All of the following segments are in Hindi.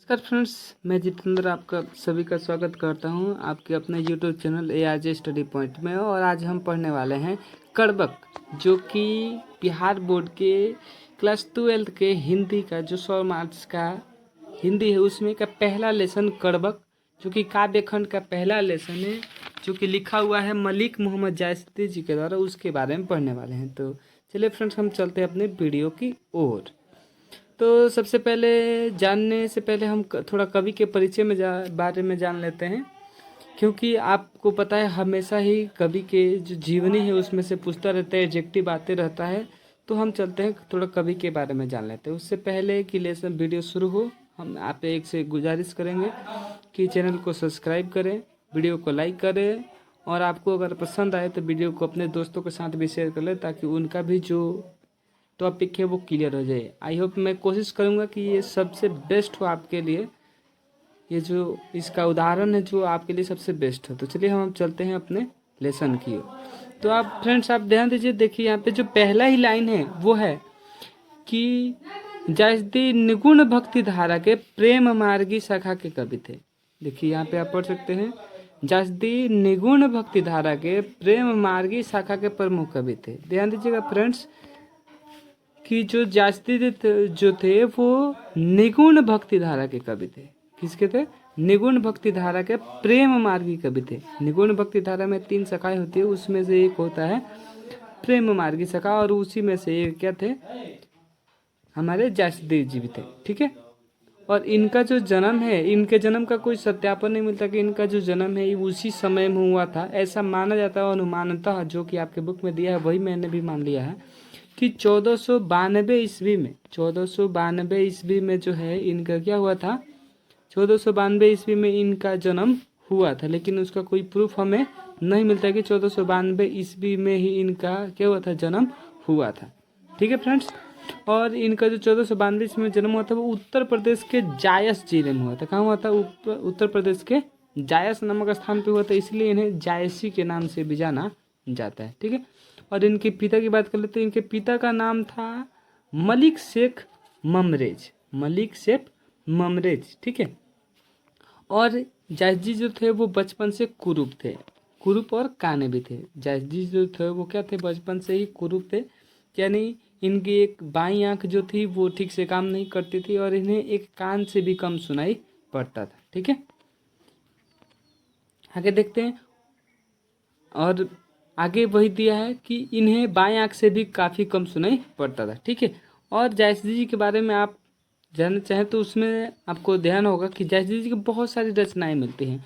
नमस्कार फ्रेंड्स, मैं जितेंद्र आपका सभी का स्वागत करता हूं आपके अपने YouTube channel ARJ study point में। और आज हम पढ़ने वाले हैं कड़बक, जो कि बिहार बोर्ड के क्लास 12 के हिंदी का जो 100 मार्क्स का हिंदी है उसमें का पहला लेसन कड़बक, जो कि काव्य खंड का पहला लेसन है, जो कि लिखा हुआ है मलिक मोहम्मद जायसती जी के द्वारा। उसके बारे में पढ़ने वाले हैं। तो चलिए फ्रेंड्स, हम चलते हैं अपने वीडियो की ओर। तो सबसे पहले जानने से पहले हम थोड़ा कवि के परिचय में बारे में जान लेते हैं, क्योंकि आपको पता है हमेशा ही कवि के जो जीवनी है उसमें से पूछता रहता है, एडजेक्टिव आते रहता है। तो हम चलते हैं थोड़ा कवि के बारे में जान लेते हैं। उससे पहले कि लेसन वीडियो शुरू हो, हम आप एक से गुजारिश करेंगे कि चैनल को सब्सक्राइब करें, वीडियो को लाइक करें, और आपको अगर पसंद आए तो वीडियो को अपने दोस्तों के साथ भी शेयर कर लें, ताकि उनका भी जो टॉपिक है वो क्लियर हो जाए। आई होप, मैं कोशिश करूँगा कि ये सबसे बेस्ट हो आपके लिए, ये जो इसका उदाहरण है जो आपके लिए सबसे बेस्ट हो। तो चलिए हम चलते हैं अपने लेसन की ओर। तो आप फ्रेंड्स, आप ध्यान दीजिए, देखिए यहाँ पे जो पहला ही लाइन है वो है कि जायसती निगुण भक्ति धारा के प्रेम मार्गी शाखा के कवि थे। देखिए यहाँ पे आप पढ़ सकते हैं, जायसती निगुण भक्ति धारा के प्रेम मार्गी शाखा के प्रमुख कवि थे। ध्यान दीजिएगा फ्रेंड्स कि जो जास्ती जो थे वो निगुण भक्ति धारा के कवि थे। किसके थे? निगुण भक्ति धारा के प्रेम मार्गी कवि थे। निगुण भक्ति धारा में 3 शाखाएं होती है, उसमें से एक होता है प्रेम मार्गी शाखा, और उसी में से एक क्या थे? हमारे जास्ती जी भी थे। ठीक है। और इनका जो जन्म है, इनके जन्म का कोई सत्यापन नहीं मिलता कि इनका जो जन्म है ये उसी समय में हुआ था, ऐसा माना जाता है। अनुमानतः जो कि आपके बुक में दिया है वही मैंने भी मान लिया है कि 1492 ईस्वी में, 1492 ईस्वी में जो है इनका क्या हुआ था? 1492 ईस्वी में इनका जन्म हुआ था, लेकिन उसका कोई प्रूफ हमें नहीं मिलता कि 1492 ईस्वी में ही इनका क्या हुआ था? जन्म हुआ था। ठीक है फ्रेंड्स। और इनका जो 1492 ईस्वी में जन्म हुआ था वो उत्तर प्रदेश के जायस जिले में हुआ था। कहाँ हुआ था? उत्तर प्रदेश के जायस नामक स्थान पे हुआ था, इसलिए इन्हें जायसी के नाम से भी जाना जाता है। ठीक है। और इनके पिता की बात कर लेते हैं। इनके पिता का नाम था मलिक शेख ममरेज। मलिक शेख ममरेज। ठीक है। और जायसजी जो थे वो बचपन से कुरूप थे। कुरूप और काने भी थे। जायसजी जो थे वो क्या थे? बचपन से ही कुरूप थे, यानी इनकी एक बाईं आंख जो थी वो ठीक से काम नहीं करती थी, और इन्हें एक कान से भी कम सुनाई पड़ता था। ठीक है। आगे देखते हैं। और आगे वही दिया है कि इन्हें बाएं आंख से भी काफ़ी कम सुनाई पड़ता था। ठीक है। और जायसजी जी के बारे में आप जानना चाहें तो उसमें आपको ध्यान होगा कि जायसजी जी की बहुत सारी रचनाएं मिलती हैं।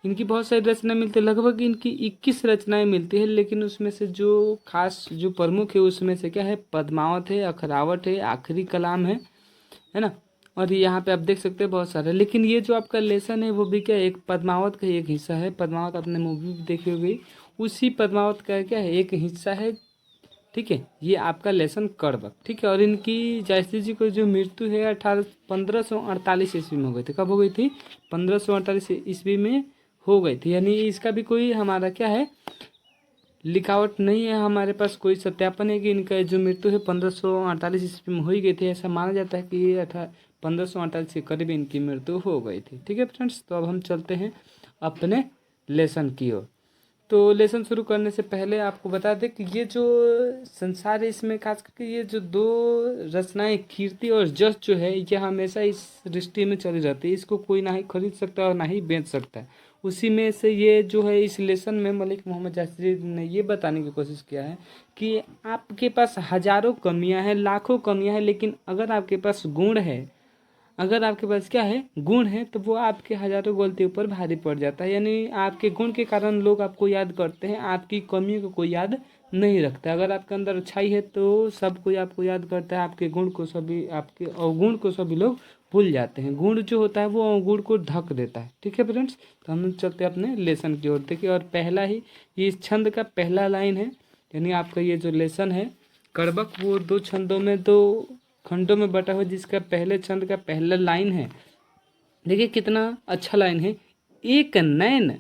इनकी बहुत सारी रचनाएं मिलती है, लगभग इनकी 21 रचनाएं मिलती है, लेकिन उसमें से जो खास जो प्रमुख है उसमें से क्या है? पद्मावत है, अखरावट है, आखिरी कलाम है ना। और यहाँ पे आप देख सकते हैं बहुत सारे। लेकिन ये जो आपका लेसन है वो भी क्या है? एक पद्मावत का एक हिस्सा है। पद्मावत आपने मूवी भी देखी होगी, उसी पद्मावत का क्या है? एक हिस्सा है। ठीक है। ये आपका लेसन कड़बक। ठीक है। और इनकी जायसती जी को जो मृत्यु है 1548 ईस्वी में हो गई थी। कब हो गई थी? 1548 ईस्वी में हो गई थी। यानी इसका भी कोई हमारा क्या है? लिखावट नहीं है हमारे पास, कोई सत्यापन है कि इनका जो मृत्यु है 1548 ईस्वी में हो ही गई थी। ऐसा माना जाता है कि ये 1548 के करीब इनकी मृत्यु हो गई थी। ठीक है फ्रेंड्स। तो अब हम चलते हैं अपने लेसन की ओर। तो लेसन शुरू करने से पहले आपको बता दें कि ये जो संसार है इसमें खास करके ये जो 2 रचनाएं कीर्ति और जस जो है ये हमेशा इस दृष्टि में चली रहती है। इसको कोई ना ही खरीद सकता है और ना ही बेच सकता है। उसी में से ये जो है इस लेसन में मलिक मोहम्मद जायसती ने ये बताने की कोशिश किया है कि आपके पास हजारों कमियां हैं, लाखों कमियां हैं, लेकिन अगर आपके पास गुण है, अगर आपके पास क्या है? गुण है, तो वो आपके हजारों गलतियों पर भारी पड़ जाता है। यानी आपके गुण के कारण लोग आपको याद करते हैं, आपकी कमियों को कोई याद नहीं रखता। अगर आपके अंदर अच्छाई है तो सब कोई आपको याद करता है, आपके गुण को सभी, आपके अवगुण को सभी लोग भूल जाते हैं। गुण जो होता है वो अवगुण को ढक देता है। ठीक है फ्रेंड्स। तो हम चलते हैं अपने लेसन की ओर। देखिए, और पहला ही ये इस छंद का पहला लाइन है, यानी आपका ये जो लेसन है कड़बक वो 2 छंदों में, 2 खंडों में बटा हुआ, जिसका पहले छंद का पहला लाइन है। देखिए कितना अच्छा लाइन है। एक नैन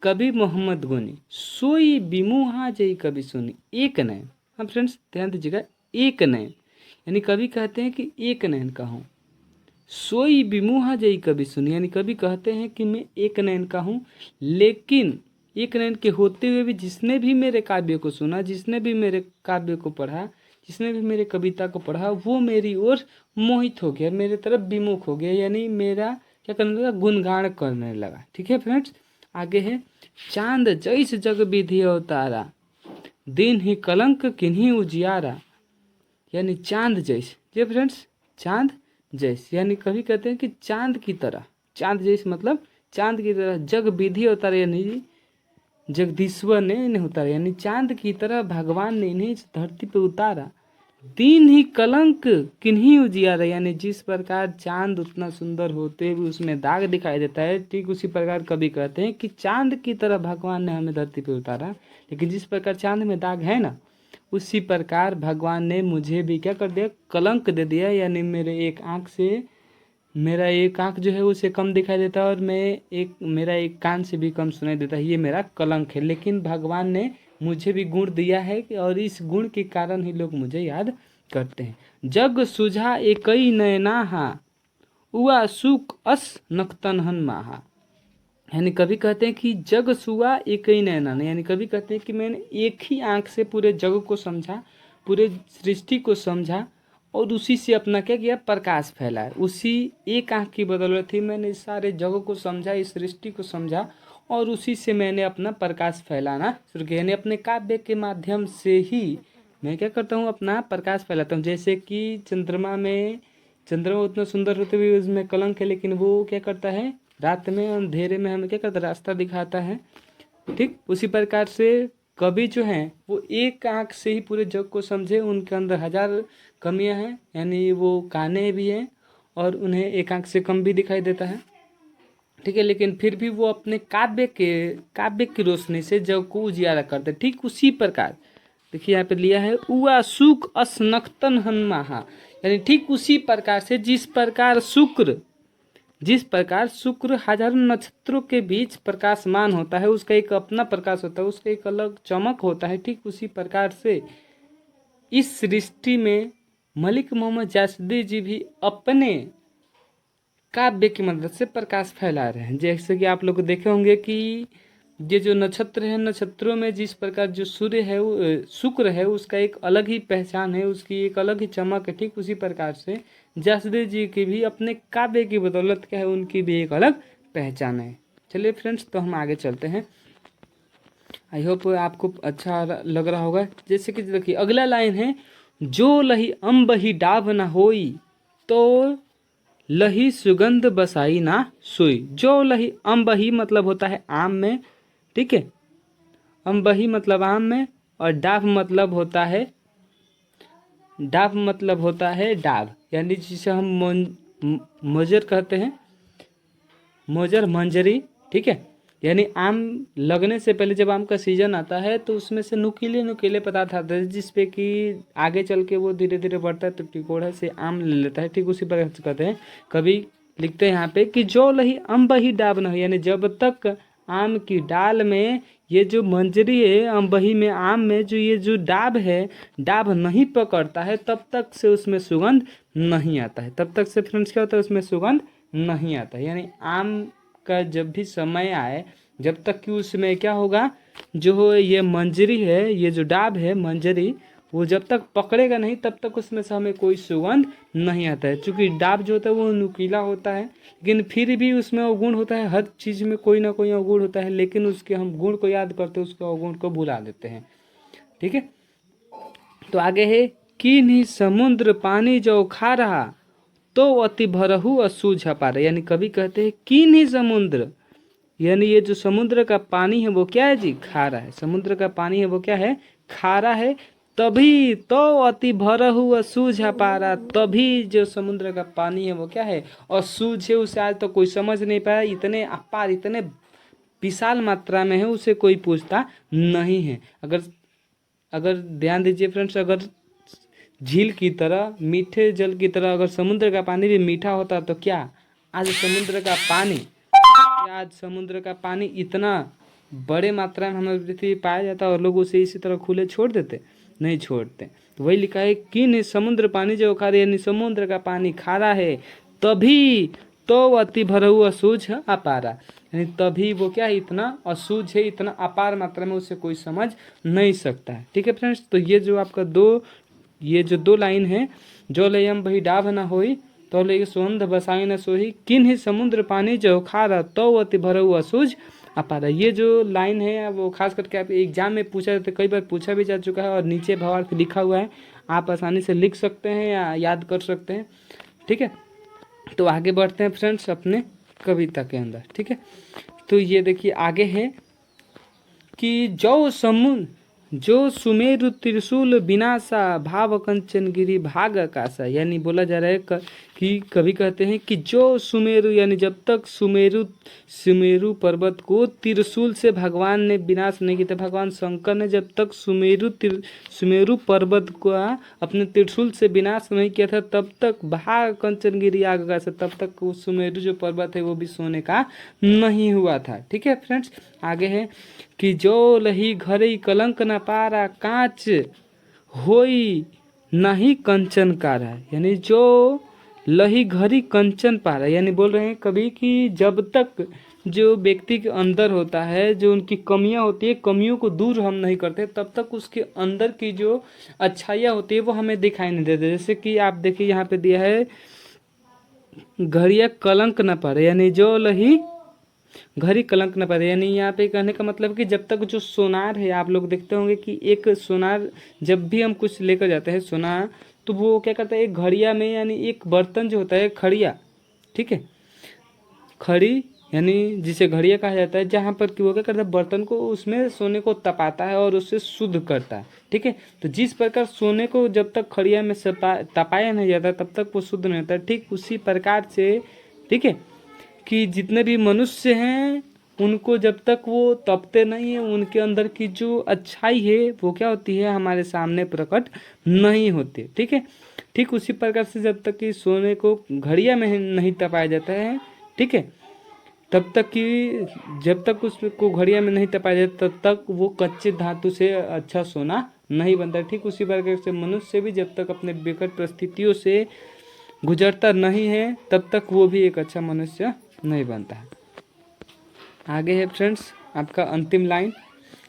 कभी मोहम्मद गोनी, सोई बिमुहा जई कभी सुनी। एक नैन। हाँ फ्रेंड्स, ध्यान दीजिएगा, एक नैन, यानी कभी कहते हैं कि एक नैन का हूँ। सोई बिमुहा जई कभी सुनी, यानी कभी कहते हैं कि मैं एक नयन का हूँ, लेकिन एक नयन के होते हुए भी जिसने भी मेरे काव्य को सुना, जिसने भी मेरे काव्य को पढ़ा, जिसने भी मेरे कविता को पढ़ा, वो मेरी ओर मोहित हो गया, मेरे तरफ विमुख हो गया, यानी मेरा क्या करने लगा, गुणगान करने लगा। ठीक है फ्रेंड्स, आगे है चांद जैस जग विधि अवतारा, दिन ही कलंक किन्हीं उजियारा, यानी चांद जैसे। जी फ्रेंड्स, चांद जैसे यानी कभी कहते हैं कि चांद की तरह, चांद जैसे मतलब चांद की तरह जग विधि अवतारा, यानी जगदीश्वर ने इन्हें उतारा, यानी चांद की तरह भगवान ने इन्हें इस धरती पे उतारा। दीन ही कलंक किन्हीं उजियारा, यानी जिस प्रकार चांद उतना सुंदर होते हुए उसमें दाग दिखाई देता है, ठीक उसी प्रकार कभी कहते हैं कि चांद की तरह भगवान ने हमें धरती पे उतारा, लेकिन जिस प्रकार चांद में दाग है ना, उसी प्रकार भगवान ने मुझे भी क्या कर दिया, कलंक दे दिया, यानी मेरा एक आँख जो है उसे कम दिखाई देता है, और मेरा एक कान से भी कम सुनाई देता है, ये मेरा कलंक है। लेकिन भगवान ने मुझे भी गुण दिया है और इस गुण के कारण ही लोग मुझे याद करते हैं। जग सुझा एकई नयनाहा, उआ सुख अस नक्तनहन माहा, यानी कभी कहते हैं कि जग सुआ एक ही नैना, यानी कभी कहते हैं कि मैंने एक ही आंख से पूरे जग को समझा, पूरे सृष्टि को समझा, और उसी से अपना क्या किया, प्रकाश फैलाया। उसी एक आंख की बदौलत ही मैंने इस सारे जग को समझा, इस सृष्टि को समझा, और उसी से मैंने अपना प्रकाश फैलाना शुरू किया, यानी अपने काव्य के माध्यम से ही मैं क्या करता हूँ, अपना प्रकाश फैलाता हूँ। जैसे कि चंद्रमा उतना सुंदर होते हुए उसमें कलंक है, लेकिन वो क्या करता है, रात में अंधेरे में हमें क्या करता है, रास्ता दिखाता है। ठीक उसी प्रकार से कवि जो हैं वो एक आंख से ही पूरे जग को समझे, उनके अंदर हजार कमियां हैं, यानी वो काने भी हैं और उन्हें एक आंख से कम भी दिखाई देता है। ठीक है, लेकिन फिर भी वो अपने काव्य की रोशनी से जग को उजियारा करते। ठीक उसी प्रकार देखिए यहाँ पे लिया है, उआ सुख असनक्तन हन्माहा, यानी ठीक उसी प्रकार से जिस प्रकार शुक्र हजारों नक्षत्रों के बीच प्रकाशमान होता है, उसका एक अपना प्रकाश होता है, उसका एक अलग चमक होता है, ठीक उसी प्रकार से इस सृष्टि में मलिक मोहम्मद जासदी जी भी अपने काव्य की मदद से प्रकाश फैला रहे हैं। जैसे कि आप लोग देखे होंगे कि ये जो नक्षत्र है, नक्षत्रों में जिस प्रकार जो सूर्य है, शुक्र है, उसका एक अलग ही पहचान है, उसकी एक अलग ही चमक है। ठीक उसी प्रकार से जासदेव जी की भी अपने काव्य की बदौलत क्या है, उनकी भी एक अलग पहचान है। चलिए फ्रेंड्स, तो हम आगे चलते हैं। आई होप आपको अच्छा लग रहा होगा। जैसे कि देखिए अगला लाइन है, जो लही अम्ब ही डाभ न होई, तो लही सुगंध बसाई ना सोई। जो लही अम्ब ही मतलब होता है आम में, ठीक है, अम्बही मतलब आम में, और डाभ मतलब होता है डाभ, यानी जिसे हम मोजर कहते हैं, मोजर मंजरी। ठीक है, यानी आम लगने से पहले जब आम का सीजन आता है तो उसमें से नुकीले पदार्थ आते हैं, जिसपे कि आगे चल के वो धीरे धीरे बढ़ता है तो टिकोड़ा से आम ले लेता है। ठीक उसी प्रकार से कहते हैं, कभी लिखते हैं यहाँ पे कि जो लही अम्बही डाभ न हो, यानी जब तक आम की डाल में ये जो मंजरी है, अम्बही में आम में जो ये जो डाभ है, डाभ नहीं पकड़ता है, तब तक से उसमें सुगंध नहीं आता है। तब तक से फ्रेंड्स क्या होता है, उसमें सुगंध नहीं आता है। यानी आम का जब भी समय आए, जब तक कि उसमें क्या होगा, जो ये मंजरी है, ये जो डाभ है मंजरी, वो जब तक पकड़ेगा नहीं तब तक उसमें से हमें कोई सुगंध नहीं आता है। क्योंकि डाभ जो होता है वो नुकीला होता है, लेकिन फिर भी उसमें अवगुण होता है, हर चीज़ में कोई ना कोई अवगुण होता है, लेकिन उसके हम गुण को याद करते हैं, उसके अवगुण को भुला देते हैं। ठीक है, तो आगे है, किन्हीं समुद्र पानी जो खा रहा, तो अति भरहु असूझ पारा, यानी कभी कहते हैं किन्हीं समुद्र, यानी ये जो समुद्र का पानी है वो क्या है जी, खारा है। समुद्र का पानी है वो क्या है, खारा है। तभी तो अति भरहु असूझ पारा, तभी जो समुद्र का पानी है वो क्या है, असूझ है, उसे आज तो कोई समझ नहीं पाया, इतने अपार, इतने विशाल मात्रा में है, उसे कोई पूछता नहीं है। अगर ध्यान दीजिए फ्रेंड्स, अगर झील की तरह, मीठे जल की तरह अगर समुद्र का पानी भी मीठा होता तो क्या आज समुद्र का पानी इतना बड़े मात्रा में हमारी पृथ्वी पाया जाता और लोग उसे इसी तरह खुले छोड़ देते, नहीं छोड़ते। तो वही लिखा है कि समुद्र पानी जो खारा, यानी समुद्र का पानी खारा है, तभी तो अति भरऊ असूझ अपारा, यानी तभी वो क्या है, इतना असूझ है, इतना अपार मात्रा में उसे कोई समझ नहीं सकता है। ठीक है फ्रेंड्स, तो ये जो आपका ये जो दो लाइन है, जो लयम बही डाभ न होई तो ले सुंद बसाई न सोही, किन ही समुद्र पानी जो खारा तो अति भरऊ असूझ अपारा। ये जो लाइन है वो खास करके आप एग्जाम में पूछा जाता है, कई बार पूछा भी जा चुका है और नीचे भावार्थ लिखा हुआ है, आप आसानी से लिख सकते हैं या याद कर सकते हैं। ठीक है, तो आगे बढ़ते हैं फ्रेंड्स अपने कविता के अंदर। ठीक है, तो ये देखिए आगे है कि जो सुमेरु त्रिशूल विनाशा भाव कंचन गिरी भाग आकाशा, यानी बोला जा रहा है कि कवि कहते हैं कि जो सुमेरु, यानी जब तक सुमेरु पर्वत को त्रिशूल से भगवान ने विनाश नहीं किया था, भगवान शंकर ने जब तक सुमेरु पर्वत को अपने त्रिशूल से विनाश नहीं किया था, तब तक भाग कंचन गिरी आग आकाशा, तब तक वो सुमेरु जो पर्वत है वो भी सोने का नहीं हुआ था। ठीक है फ्रेंड्स, आगे है कि जो लही घरई कलंक न पारा कांच होई नहीं कंचन कारा, यानी जो लही घरी कंचन पारा, यानी बोल रहे हैं कभी कि जब तक जो व्यक्ति के अंदर होता है, जो उनकी कमियां होती है, कमियों को दूर हम नहीं करते, तब तक उसके अंदर की जो अच्छाइयाँ होती है वो हमें दिखाई नहीं देती। जैसे कि आप देखिए यहाँ पे दिया है घड़िया कलंक न पारे, यानी जो लही घड़ी कलंक न पड़े, यानी यहाँ पे कहने का मतलब कि जब तक जो सोनार है, आप लोग देखते होंगे कि एक सोनार जब भी हम कुछ लेकर जाते हैं सोना, तो वो क्या करता है एक घड़िया में, यानी एक बर्तन जो होता है खड़िया, ठीक है, खड़ी यानी जिसे घड़िया कहा जाता है, जहाँ पर कि वो क्या करता है बर्तन को उसमें सोने को तपाता है और उससे शुद्ध करता है। ठीक है, तो जिस प्रकार सोने को जब तक खड़िया में तपाया नहीं जाता तब तक वो शुद्ध नहीं होता, ठीक उसी प्रकार से, ठीक है, कि जितने भी मनुष्य हैं उनको जब तक वो तपते नहीं है, उनके अंदर की जो अच्छाई है वो क्या होती है, हमारे सामने प्रकट नहीं होती। ठीक है, ठीक उसी प्रकार से जब तक कि सोने को घड़िया में नहीं तपाया जाता है, ठीक है, तब तक कि जब तक उसको घड़िया में नहीं तपाया जाता तब तक वो कच्चे धातु से अच्छा सोना नहीं बनता। ठीक उसी प्रकार से मनुष्य भी जब तक अपने विकट परिस्थितियों से गुजरता नहीं है तब तक वो भी एक अच्छा मनुष्य नहीं बनता है। आगे है फ्रेंड्स आपका अंतिम लाइन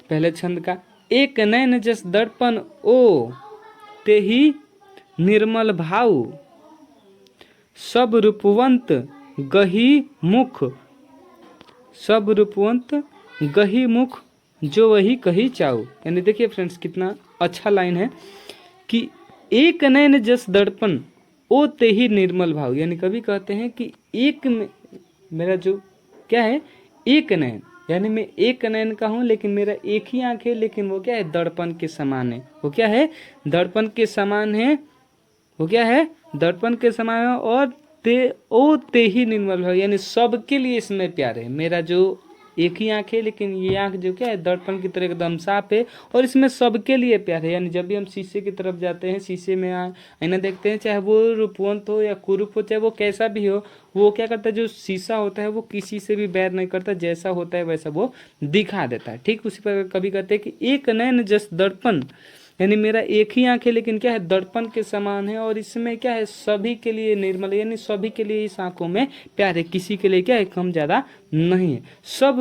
पहले छंद का, एक नैन जस दर्पण ओ ते ही निर्मल भाव, सब रूपवंत गही मुख, सब रूपवंत गही मुख जो वही कही चाऊ। यानी देखिए फ्रेंड्स कितना अच्छा लाइन है कि एक नैन जस दर्पण ओ ते ही निर्मल भाव, यानी कभी कहते हैं कि एक मेरा जो क्या है एक नयन, यानी मैं एक नयन का हूँ लेकिन मेरा एक ही आंख है, लेकिन वो क्या है दर्पण के समान है। वो क्या है दर्पण के समान है, वो क्या है दर्पण के समान है, और ते ही निर्मल भाव, यानी सबके लिए इसमें प्यार है। मेरा जो एक ही आंख है लेकिन ये आंख जो क्या है दर्पण की तरह एकदम साफ है और इसमें सबके लिए प्यार है। यानी जब भी हम शीशे की तरफ जाते हैं, शीशे में आईना देखते हैं, चाहे वो रूपवंत हो या कुरूप हो, चाहे वो कैसा भी हो, वो क्या करता है जो शीशा होता है वो किसी से भी बैर नहीं करता, जैसा होता है वैसा वो दिखा देता है। ठीक उसी प्रकार कभी कहते हैं कि एक नयन जस दर्पण, यानी मेरा एक ही आंख है लेकिन क्या है दर्पण के समान है, और इसमें क्या है सभी के लिए निर्मल, यानी सभी के लिए इस आंखों में प्यार है, किसी के लिए क्या है कम ज्यादा नहीं है। सब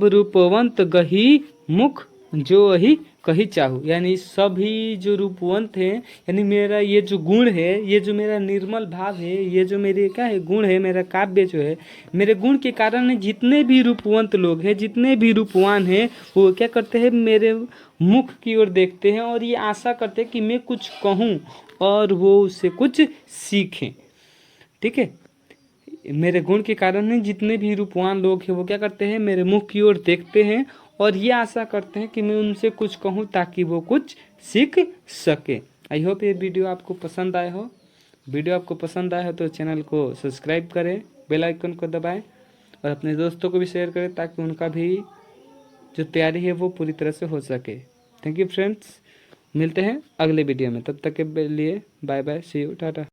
रूपवंत गही मुख जो वही कही चाहू, यानी सभी जो रूपवंत हैं, यानी मेरा ये जो गुण है, ये जो मेरा निर्मल भाव है, ये जो मेरे क्या है गुण है, मेरा काव्य जो है, मेरे गुण के कारण जितने भी रूपवंत लोग हैं, जितने भी रूपवान हैं, वो क्या करते हैं मेरे मुख की ओर देखते हैं और ये आशा करते हैं कि मैं कुछ कहूँ और वो उससे कुछ सीखें। ठीक है, मेरे गुण के कारण जितने भी रूपवान लोग हैं वो क्या करते हैं मेरे मुख की ओर देखते हैं और ये आशा करते हैं कि मैं उनसे कुछ कहूं ताकि वो कुछ सीख सके। आई होप ये वीडियो आपको पसंद आया हो। वीडियो आपको पसंद आया हो तो चैनल को सब्सक्राइब करें, बेल आइकन को दबाएं और अपने दोस्तों को भी शेयर करें ताकि उनका भी जो तैयारी है वो पूरी तरह से हो सके। थैंक यू फ्रेंड्स, मिलते हैं अगले वीडियो में, तब तक के लिए bye bye, see you, Tata.